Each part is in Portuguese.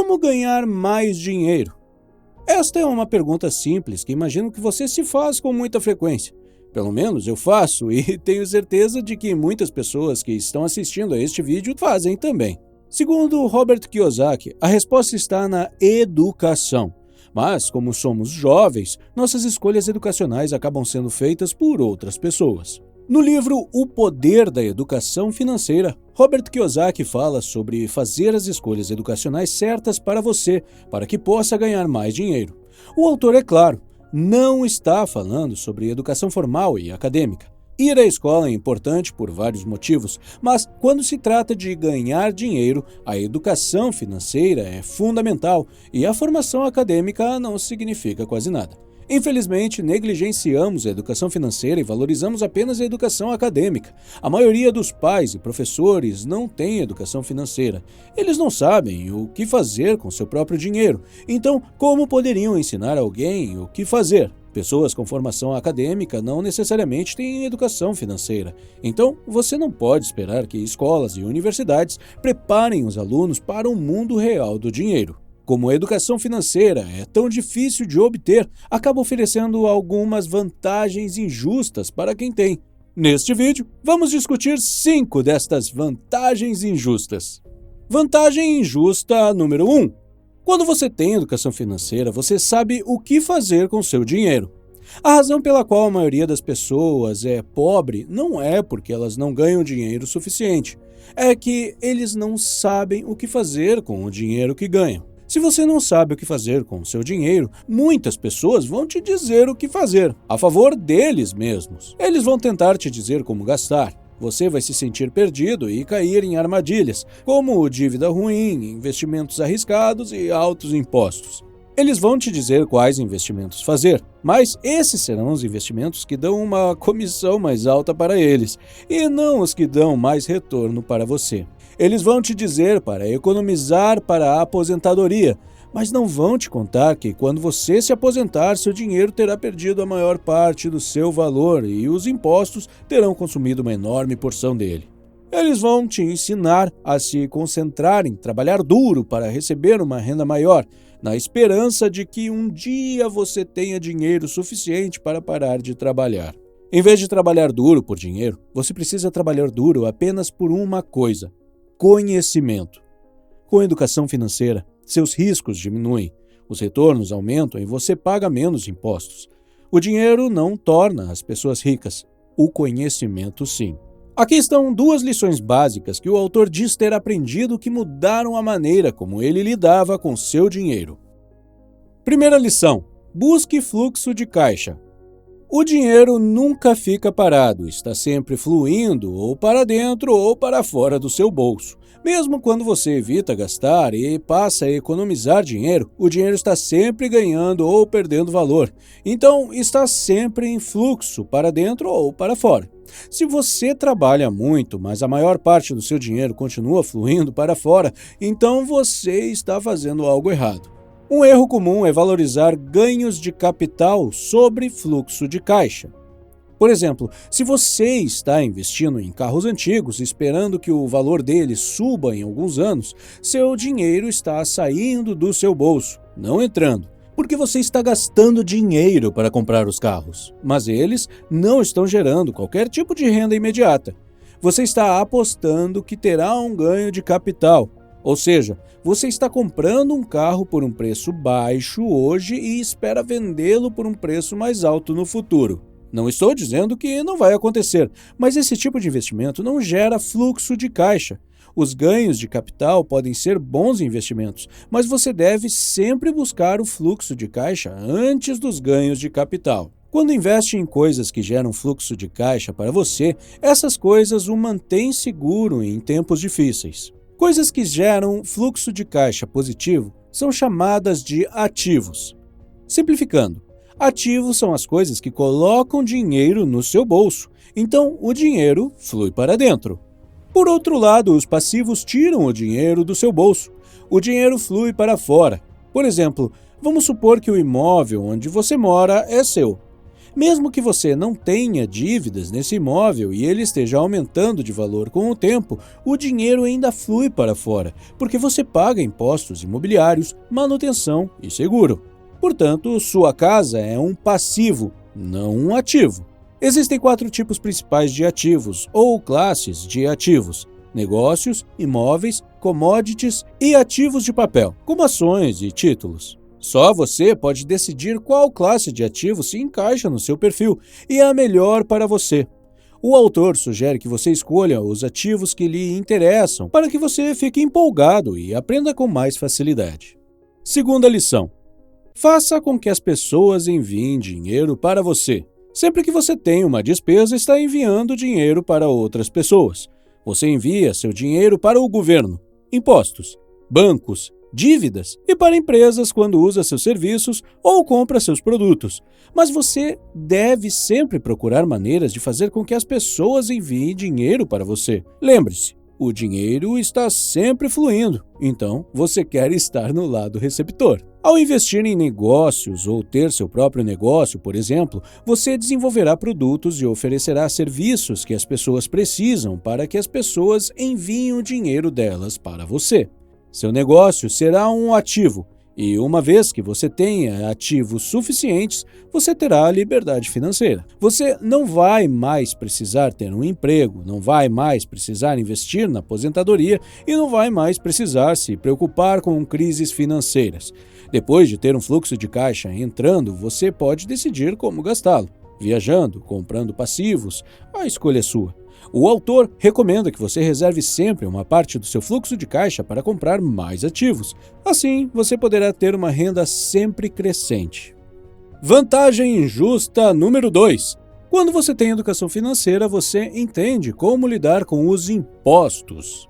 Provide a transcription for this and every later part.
Como ganhar mais dinheiro? Esta é uma pergunta simples que imagino que você se faz com muita frequência. Pelo menos eu faço e tenho certeza de que muitas pessoas que estão assistindo a este vídeo fazem também. Segundo Robert Kiyosaki, a resposta está na educação. Mas, como somos jovens, nossas escolhas educacionais acabam sendo feitas por outras pessoas. No livro O Poder da Educação Financeira, Robert Kiyosaki fala sobre fazer as escolhas educacionais certas para você, para que possa ganhar mais dinheiro. O autor, é claro, não está falando sobre educação formal e acadêmica. Ir à escola é importante por vários motivos, mas quando se trata de ganhar dinheiro, a educação financeira é fundamental e a formação acadêmica não significa quase nada. Infelizmente, negligenciamos a educação financeira e valorizamos apenas a educação acadêmica. A maioria dos pais e professores não tem educação financeira. Eles não sabem o que fazer com seu próprio dinheiro. Então, como poderiam ensinar alguém o que fazer? Pessoas com formação acadêmica não necessariamente têm educação financeira. Então, você não pode esperar que escolas e universidades preparem os alunos para o mundo real do dinheiro. Como a educação financeira é tão difícil de obter, acaba oferecendo algumas vantagens injustas para quem tem. Neste vídeo, vamos discutir 5 destas vantagens injustas. Vantagem injusta número 1. Quando você tem educação financeira, você sabe o que fazer com seu dinheiro. A razão pela qual a maioria das pessoas é pobre não é porque elas não ganham dinheiro suficiente, é que eles não sabem o que fazer com o dinheiro que ganham. Se você não sabe o que fazer com o seu dinheiro, muitas pessoas vão te dizer o que fazer, a favor deles mesmos. Eles vão tentar te dizer como gastar. Você vai se sentir perdido e cair em armadilhas, como dívida ruim, investimentos arriscados e altos impostos. Eles vão te dizer quais investimentos fazer, mas esses serão os investimentos que dão uma comissão mais alta para eles, e não os que dão mais retorno para você. Eles vão te dizer para economizar para a aposentadoria, mas não vão te contar que quando você se aposentar, seu dinheiro terá perdido a maior parte do seu valor e os impostos terão consumido uma enorme porção dele. Eles vão te ensinar a se concentrar em trabalhar duro para receber uma renda maior, na esperança de que um dia você tenha dinheiro suficiente para parar de trabalhar. Em vez de trabalhar duro por dinheiro, você precisa trabalhar duro apenas por uma coisa: conhecimento. Com a educação financeira, seus riscos diminuem, os retornos aumentam e você paga menos impostos. O dinheiro não torna as pessoas ricas, o conhecimento sim. Aqui estão 2 lições básicas que o autor diz ter aprendido que mudaram a maneira como ele lidava com seu dinheiro. Primeira lição: busque fluxo de caixa. O dinheiro nunca fica parado, está sempre fluindo ou para dentro ou para fora do seu bolso. Mesmo quando você evita gastar e passa a economizar dinheiro, o dinheiro está sempre ganhando ou perdendo valor. Então, está sempre em fluxo para dentro ou para fora. Se você trabalha muito, mas a maior parte do seu dinheiro continua fluindo para fora, então você está fazendo algo errado. Um erro comum é valorizar ganhos de capital sobre fluxo de caixa. Por exemplo, se você está investindo em carros antigos esperando que o valor deles suba em alguns anos, seu dinheiro está saindo do seu bolso, não entrando, porque você está gastando dinheiro para comprar os carros, mas eles não estão gerando qualquer tipo de renda imediata. Você está apostando que terá um ganho de capital. Ou seja, você está comprando um carro por um preço baixo hoje e espera vendê-lo por um preço mais alto no futuro. Não estou dizendo que não vai acontecer, mas esse tipo de investimento não gera fluxo de caixa. Os ganhos de capital podem ser bons investimentos, mas você deve sempre buscar o fluxo de caixa antes dos ganhos de capital. Quando investe em coisas que geram fluxo de caixa para você, essas coisas o mantêm seguro em tempos difíceis. Coisas que geram fluxo de caixa positivo são chamadas de ativos. Simplificando, ativos são as coisas que colocam dinheiro no seu bolso, então o dinheiro flui para dentro. Por outro lado, os passivos tiram o dinheiro do seu bolso. O dinheiro flui para fora. Por exemplo, vamos supor que o imóvel onde você mora é seu. Mesmo que você não tenha dívidas nesse imóvel e ele esteja aumentando de valor com o tempo, o dinheiro ainda flui para fora, porque você paga impostos imobiliários, manutenção e seguro. Portanto, sua casa é um passivo, não um ativo. Existem 4 tipos principais de ativos, ou classes de ativos: negócios, imóveis, commodities e ativos de papel, como ações e títulos. Só você pode decidir qual classe de ativo se encaixa no seu perfil e é a melhor para você. O autor sugere que você escolha os ativos que lhe interessam para que você fique empolgado e aprenda com mais facilidade. Segunda lição: faça com que as pessoas enviem dinheiro para você. Sempre que você tem uma despesa, está enviando dinheiro para outras pessoas. Você envia seu dinheiro para o governo, impostos, bancos, dívidas e para empresas quando usa seus serviços ou compra seus produtos. Mas você deve sempre procurar maneiras de fazer com que as pessoas enviem dinheiro para você. Lembre-se, o dinheiro está sempre fluindo, então você quer estar no lado receptor. Ao investir em negócios ou ter seu próprio negócio, por exemplo, você desenvolverá produtos e oferecerá serviços que as pessoas precisam para que as pessoas enviem o dinheiro delas para você. Seu negócio será um ativo, e uma vez que você tenha ativos suficientes, você terá liberdade financeira. Você não vai mais precisar ter um emprego, não vai mais precisar investir na aposentadoria e não vai mais precisar se preocupar com crises financeiras. Depois de ter um fluxo de caixa entrando, você pode decidir como gastá-lo. Viajando, comprando passivos, a escolha é sua. O autor recomenda que você reserve sempre uma parte do seu fluxo de caixa para comprar mais ativos. Assim, você poderá ter uma renda sempre crescente. Vantagem injusta número 2. Quando você tem educação financeira, você entende como lidar com os impostos.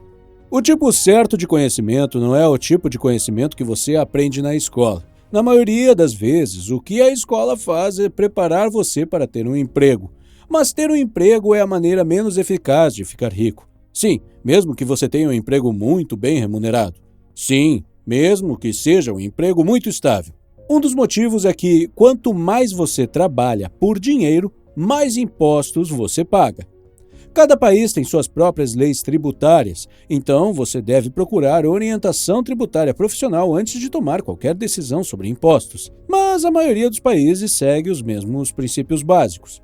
O tipo certo de conhecimento não é o tipo de conhecimento que você aprende na escola. Na maioria das vezes, o que a escola faz é preparar você para ter um emprego. Mas ter um emprego é a maneira menos eficaz de ficar rico. Sim, mesmo que você tenha um emprego muito bem remunerado. Sim, mesmo que seja um emprego muito estável. Um dos motivos é que, quanto mais você trabalha por dinheiro, mais impostos você paga. Cada país tem suas próprias leis tributárias, então você deve procurar orientação tributária profissional antes de tomar qualquer decisão sobre impostos. Mas a maioria dos países segue os mesmos princípios básicos.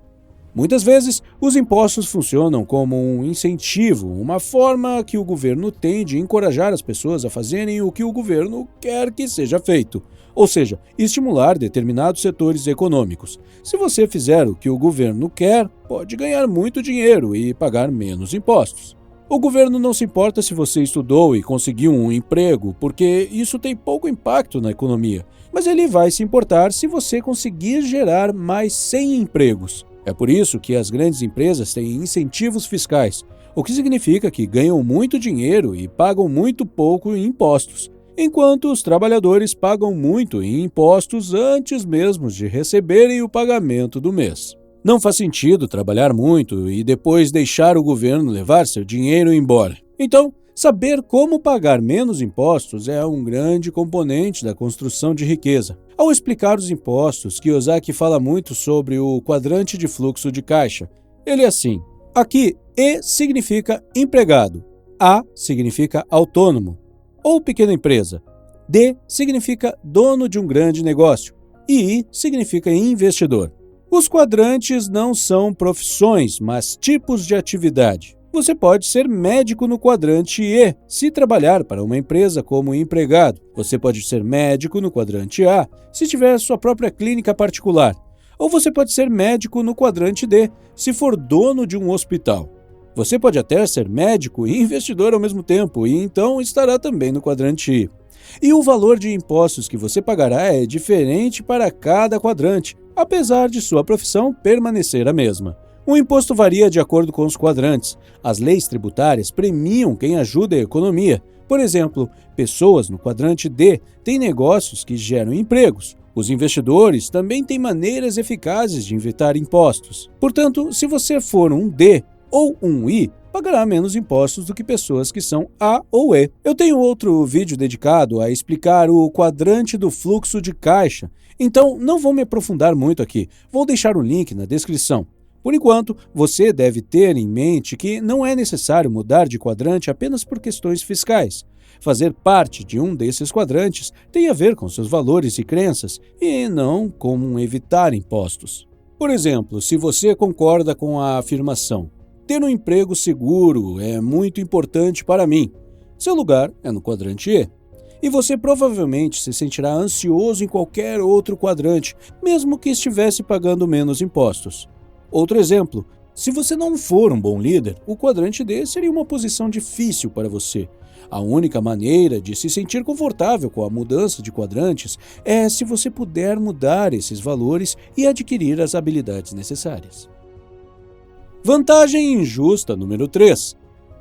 Muitas vezes, os impostos funcionam como um incentivo, uma forma que o governo tem de encorajar as pessoas a fazerem o que o governo quer que seja feito, ou seja, estimular determinados setores econômicos. Se você fizer o que o governo quer, pode ganhar muito dinheiro e pagar menos impostos. O governo não se importa se você estudou e conseguiu um emprego, porque isso tem pouco impacto na economia, mas ele vai se importar se você conseguir gerar mais 100 empregos. É por isso que as grandes empresas têm incentivos fiscais, o que significa que ganham muito dinheiro e pagam muito pouco em impostos, enquanto os trabalhadores pagam muito em impostos antes mesmo de receberem o pagamento do mês. Não faz sentido trabalhar muito e depois deixar o governo levar seu dinheiro embora. Então, saber como pagar menos impostos é um grande componente da construção de riqueza. Ao explicar os impostos, Kiyosaki fala muito sobre o quadrante de fluxo de caixa. Ele é assim: aqui E significa empregado, A significa autônomo ou pequena empresa, D significa dono de um grande negócio e I significa investidor. Os quadrantes não são profissões, mas tipos de atividade. Você pode ser médico no quadrante E, se trabalhar para uma empresa como empregado. Você pode ser médico no quadrante A, se tiver sua própria clínica particular. Ou você pode ser médico no quadrante D, se for dono de um hospital. Você pode até ser médico e investidor ao mesmo tempo, e então estará também no quadrante I. E o valor de impostos que você pagará é diferente para cada quadrante, apesar de sua profissão permanecer a mesma. O imposto varia de acordo com os quadrantes. As leis tributárias premiam quem ajuda a economia. Por exemplo, pessoas no quadrante D têm negócios que geram empregos. Os investidores também têm maneiras eficazes de evitar impostos. Portanto, se você for um D ou um I, pagará menos impostos do que pessoas que são A ou E. Eu tenho outro vídeo dedicado a explicar o quadrante do fluxo de caixa, então não vou me aprofundar muito aqui, vou deixar o link na descrição. Por enquanto, você deve ter em mente que não é necessário mudar de quadrante apenas por questões fiscais. Fazer parte de um desses quadrantes tem a ver com seus valores e crenças, e não com evitar impostos. Por exemplo, se você concorda com a afirmação "ter um emprego seguro é muito importante para mim", seu lugar é no quadrante E. E você provavelmente se sentirá ansioso em qualquer outro quadrante, mesmo que estivesse pagando menos impostos. Outro exemplo, se você não for um bom líder, o quadrante D seria uma posição difícil para você. A única maneira de se sentir confortável com a mudança de quadrantes é se você puder mudar esses valores e adquirir as habilidades necessárias. Vantagem injusta número 3.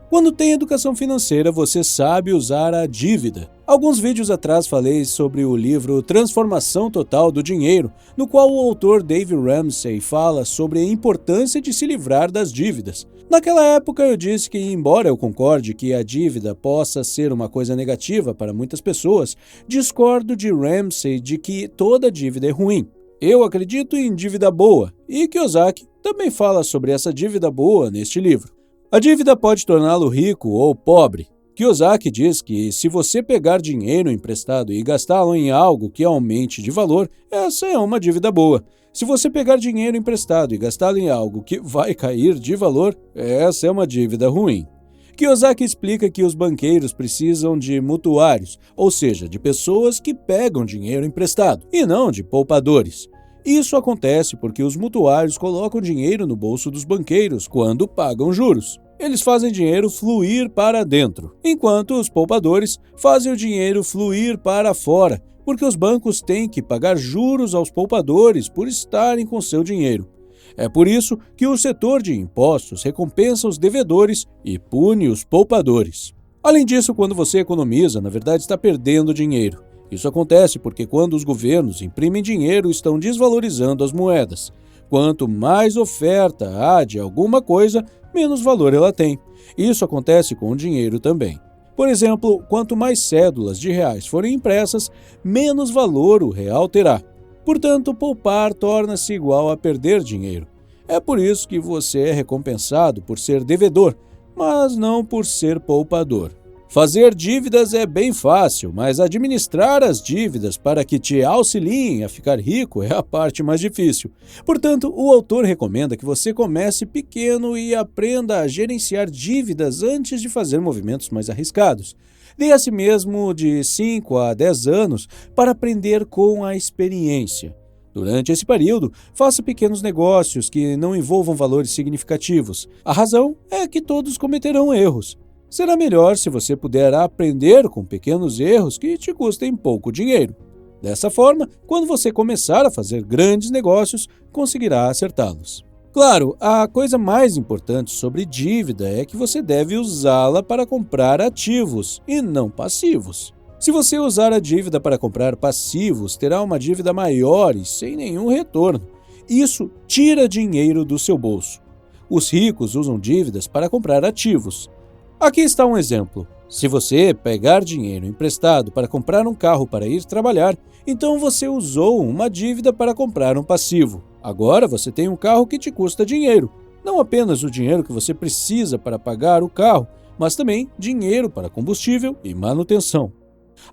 Quando tem educação financeira, você sabe usar a dívida. Alguns vídeos atrás falei sobre o livro Transformação Total do Dinheiro, no qual o autor Dave Ramsey fala sobre a importância de se livrar das dívidas. Naquela época eu disse que, embora eu concorde que a dívida possa ser uma coisa negativa para muitas pessoas, discordo de Ramsey de que toda dívida é ruim. Eu acredito em dívida boa, e Kiyosaki também fala sobre essa dívida boa neste livro. A dívida pode torná-lo rico ou pobre. Kiyosaki diz que se você pegar dinheiro emprestado e gastá-lo em algo que aumente de valor, essa é uma dívida boa. Se você pegar dinheiro emprestado e gastá-lo em algo que vai cair de valor, essa é uma dívida ruim. Kiyosaki explica que os banqueiros precisam de mutuários, ou seja, de pessoas que pegam dinheiro emprestado, e não de poupadores. Isso acontece porque os mutuários colocam dinheiro no bolso dos banqueiros quando pagam juros. Eles fazem dinheiro fluir para dentro, enquanto os poupadores fazem o dinheiro fluir para fora, porque os bancos têm que pagar juros aos poupadores por estarem com seu dinheiro. É por isso que o setor de impostos recompensa os devedores e pune os poupadores. Além disso, quando você economiza, na verdade está perdendo dinheiro. Isso acontece porque quando os governos imprimem dinheiro, estão desvalorizando as moedas. Quanto mais oferta há de alguma coisa, menos valor ela tem. Isso acontece com o dinheiro também. Por exemplo, quanto mais cédulas de reais forem impressas, menos valor o real terá. Portanto, poupar torna-se igual a perder dinheiro. É por isso que você é recompensado por ser devedor, mas não por ser poupador. Fazer dívidas é bem fácil, mas administrar as dívidas para que te auxiliem a ficar rico é a parte mais difícil. Portanto, o autor recomenda que você comece pequeno e aprenda a gerenciar dívidas antes de fazer movimentos mais arriscados. Dê a si mesmo de 5 a 10 anos para aprender com a experiência. Durante esse período, faça pequenos negócios que não envolvam valores significativos. A razão é que todos cometerão erros. Será melhor se você puder aprender com pequenos erros que te custem pouco dinheiro. Dessa forma, quando você começar a fazer grandes negócios, conseguirá acertá-los. Claro, a coisa mais importante sobre dívida é que você deve usá-la para comprar ativos e não passivos. Se você usar a dívida para comprar passivos, terá uma dívida maior e sem nenhum retorno. Isso tira dinheiro do seu bolso. Os ricos usam dívidas para comprar ativos. Aqui está um exemplo. Se você pegar dinheiro emprestado para comprar um carro para ir trabalhar, então você usou uma dívida para comprar um passivo. Agora você tem um carro que te custa dinheiro. Não apenas o dinheiro que você precisa para pagar o carro, mas também dinheiro para combustível e manutenção.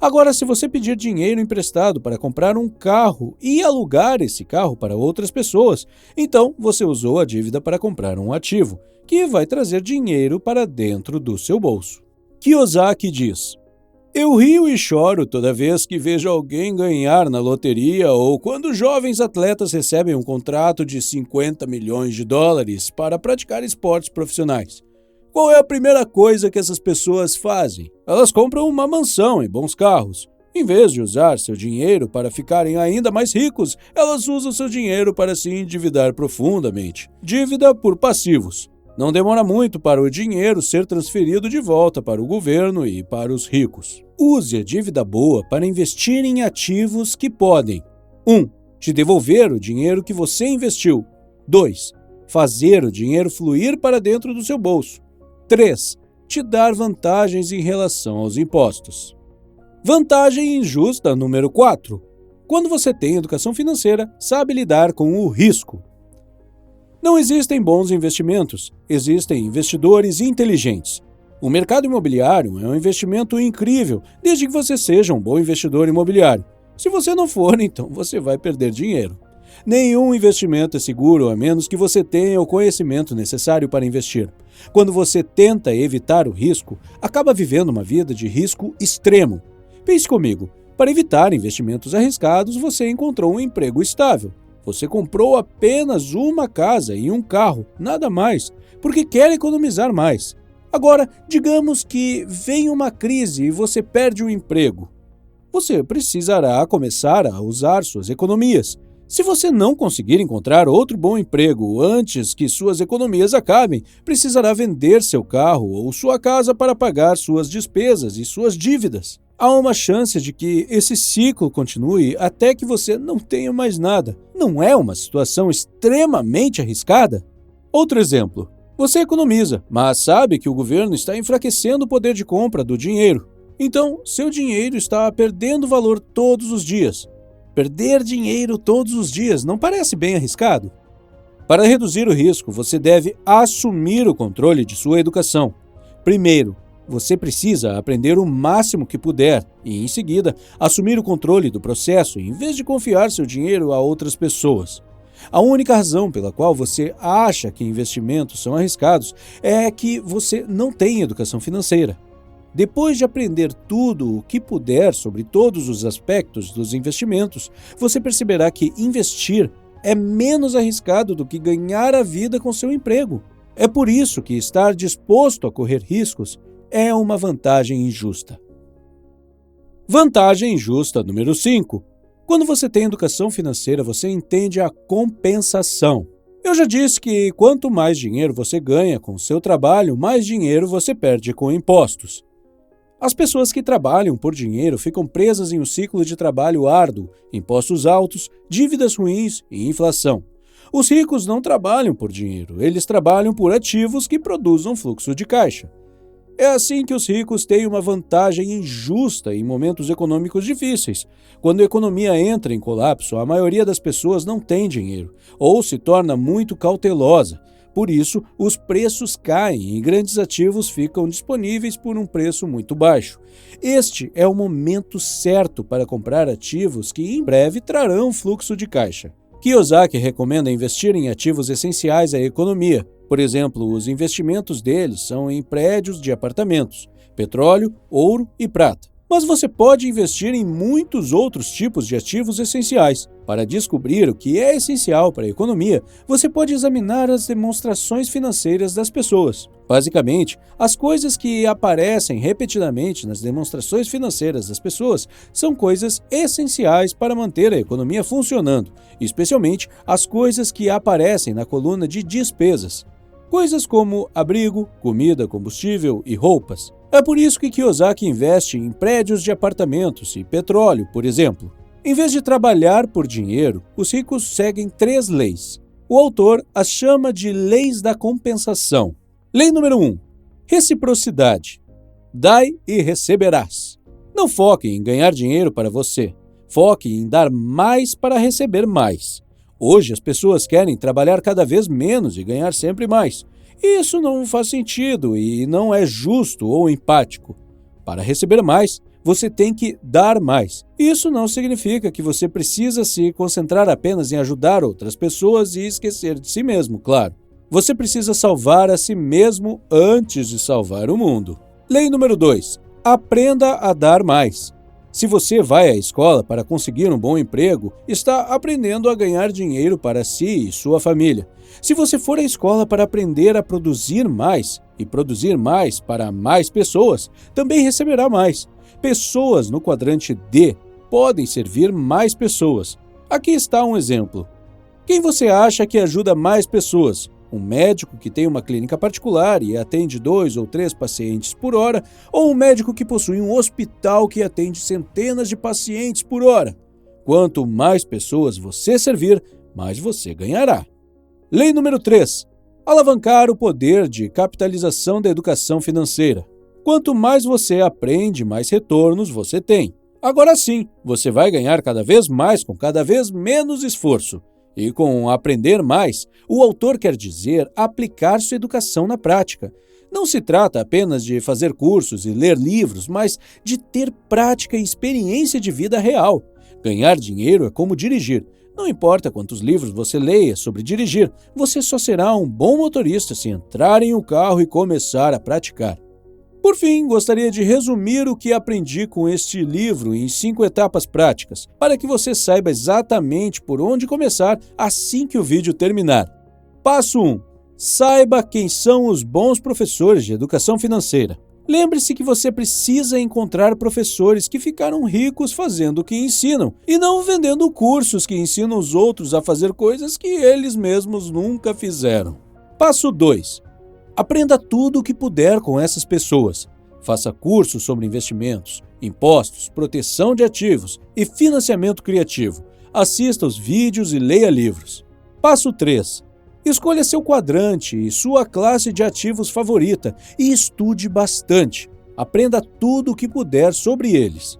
Agora, se você pedir dinheiro emprestado para comprar um carro e alugar esse carro para outras pessoas, então você usou a dívida para comprar um ativo, que vai trazer dinheiro para dentro do seu bolso. Kiyosaki diz: "Eu rio e choro toda vez que vejo alguém ganhar na loteria ou quando jovens atletas recebem um contrato de 50 milhões de dólares para praticar esportes profissionais. Qual é a primeira coisa que essas pessoas fazem? Elas compram uma mansão e bons carros. Em vez de usar seu dinheiro para ficarem ainda mais ricos, elas usam seu dinheiro para se endividar profundamente. Dívida por passivos. Não demora muito para o dinheiro ser transferido de volta para o governo e para os ricos. Use a dívida boa para investir em ativos que podem 1. Te devolver o dinheiro que você investiu. 2. Fazer o dinheiro fluir para dentro do seu bolso. 3. Te dar vantagens em relação aos impostos. Vantagem injusta número 4. Quando você tem educação financeira, sabe lidar com o risco. Não existem bons investimentos, existem investidores inteligentes. O mercado imobiliário é um investimento incrível, desde que você seja um bom investidor imobiliário. Se você não for, então você vai perder dinheiro. Nenhum investimento é seguro a menos que você tenha o conhecimento necessário para investir. Quando você tenta evitar o risco, acaba vivendo uma vida de risco extremo. Pense comigo, para evitar investimentos arriscados, você encontrou um emprego estável. Você comprou apenas uma casa e um carro, nada mais, porque quer economizar mais. Agora, digamos que vem uma crise e você perde o emprego. Você precisará começar a usar suas economias. Se você não conseguir encontrar outro bom emprego antes que suas economias acabem, precisará vender seu carro ou sua casa para pagar suas despesas e suas dívidas. Há uma chance de que esse ciclo continue até que você não tenha mais nada. Não é uma situação extremamente arriscada? Outro exemplo. Você economiza, mas sabe que o governo está enfraquecendo o poder de compra do dinheiro. Então, seu dinheiro está perdendo valor todos os dias. Perder dinheiro todos os dias não parece bem arriscado? Para reduzir o risco, você deve assumir o controle de sua educação. Primeiro, você precisa aprender o máximo que puder e, em seguida, assumir o controle do processo em vez de confiar seu dinheiro a outras pessoas. A única razão pela qual você acha que investimentos são arriscados é que você não tem educação financeira. Depois de aprender tudo o que puder sobre todos os aspectos dos investimentos, você perceberá que investir é menos arriscado do que ganhar a vida com seu emprego. É por isso que estar disposto a correr riscos é uma vantagem injusta. Vantagem injusta número 5. Quando você tem educação financeira, você entende a compensação. Eu já disse que quanto mais dinheiro você ganha com seu trabalho, mais dinheiro você perde com impostos. As pessoas que trabalham por dinheiro ficam presas em um ciclo de trabalho árduo, impostos altos, dívidas ruins e inflação. Os ricos não trabalham por dinheiro, eles trabalham por ativos que produzam fluxo de caixa. É assim que os ricos têm uma vantagem injusta em momentos econômicos difíceis. Quando a economia entra em colapso, a maioria das pessoas não tem dinheiro ou se torna muito cautelosa. Por isso, os preços caem e grandes ativos ficam disponíveis por um preço muito baixo. Este é o momento certo para comprar ativos que em breve trarão fluxo de caixa. Kiyosaki recomenda investir em ativos essenciais à economia. Por exemplo, os investimentos deles são em prédios de apartamentos, petróleo, ouro e prata. Mas você pode investir em muitos outros tipos de ativos essenciais. Para descobrir o que é essencial para a economia, você pode examinar as demonstrações financeiras das pessoas. Basicamente, as coisas que aparecem repetidamente nas demonstrações financeiras das pessoas são coisas essenciais para manter a economia funcionando, especialmente as coisas que aparecem na coluna de despesas. Coisas como abrigo, comida, combustível e roupas. É por isso que Kiyosaki investe em prédios de apartamentos e petróleo, por exemplo. Em vez de trabalhar por dinheiro, os ricos seguem 3 leis. O autor as chama de leis da compensação. Lei número 1. Reciprocidade. Dai e receberás. Não foque em ganhar dinheiro para você. Foque em dar mais para receber mais. Hoje as pessoas querem trabalhar cada vez menos e ganhar sempre mais. Isso não faz sentido e não é justo ou empático. Para receber mais, você tem que dar mais. Isso não significa que você precisa se concentrar apenas em ajudar outras pessoas e esquecer de si mesmo, claro. Você precisa salvar a si mesmo antes de salvar o mundo. Lei número 2. Aprenda a dar mais. Se você vai à escola para conseguir um bom emprego, está aprendendo a ganhar dinheiro para si e sua família. Se você for à escola para aprender a produzir mais e produzir mais para mais pessoas, também receberá mais. Pessoas no quadrante D podem servir mais pessoas. Aqui está um exemplo. Quem você acha que ajuda mais pessoas? Um médico que tem uma clínica particular e atende 2 ou 3 pacientes por hora, ou um médico que possui um hospital que atende centenas de pacientes por hora? Quanto mais pessoas você servir, mais você ganhará. Lei número 3. Alavancar o poder de capitalização da educação financeira. Quanto mais você aprende, mais retornos você tem. Agora sim, você vai ganhar cada vez mais com cada vez menos esforço. E com aprender mais, o autor quer dizer aplicar sua educação na prática. Não se trata apenas de fazer cursos e ler livros, mas de ter prática e experiência de vida real. Ganhar dinheiro é como dirigir. Não importa quantos livros você leia sobre dirigir, você só será um bom motorista se entrar em um carro e começar a praticar. Por fim, gostaria de resumir o que aprendi com este livro em 5 etapas práticas, para que você saiba exatamente por onde começar assim que o vídeo terminar. Passo 1. Saiba quem são os bons professores de educação financeira. Lembre-se que você precisa encontrar professores que ficaram ricos fazendo o que ensinam e não vendendo cursos que ensinam os outros a fazer coisas que eles mesmos nunca fizeram. Passo 2. Aprenda tudo o que puder com essas pessoas. Faça cursos sobre investimentos, impostos, proteção de ativos e financiamento criativo. Assista os vídeos e leia livros. Passo 3. Escolha seu quadrante e sua classe de ativos favorita e estude bastante. Aprenda tudo o que puder sobre eles.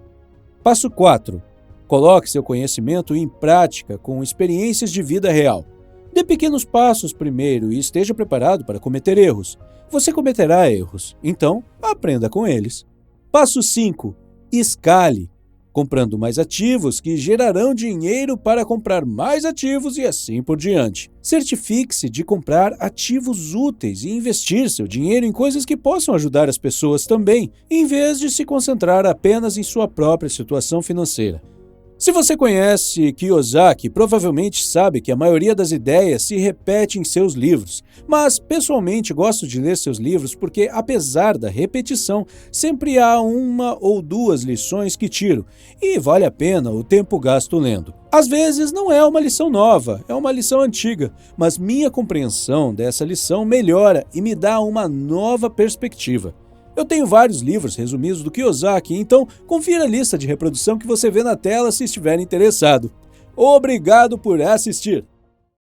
Passo 4. Coloque seu conhecimento em prática com experiências de vida real. Dê pequenos passos primeiro e esteja preparado para cometer erros. Você cometerá erros, então aprenda com eles. Passo 5. Escale, comprando mais ativos que gerarão dinheiro para comprar mais ativos e assim por diante. Certifique-se de comprar ativos úteis e investir seu dinheiro em coisas que possam ajudar as pessoas também, em vez de se concentrar apenas em sua própria situação financeira. Se você conhece Kiyosaki, provavelmente sabe que a maioria das ideias se repete em seus livros, mas pessoalmente gosto de ler seus livros porque, apesar da repetição, sempre há 1 ou 2 lições que tiro, e vale a pena o tempo gasto lendo. Às vezes não é uma lição nova, é uma lição antiga, mas minha compreensão dessa lição melhora e me dá uma nova perspectiva. Eu tenho vários livros resumidos do Kiyosaki, então confira a lista de reprodução que você vê na tela se estiver interessado. Obrigado por assistir!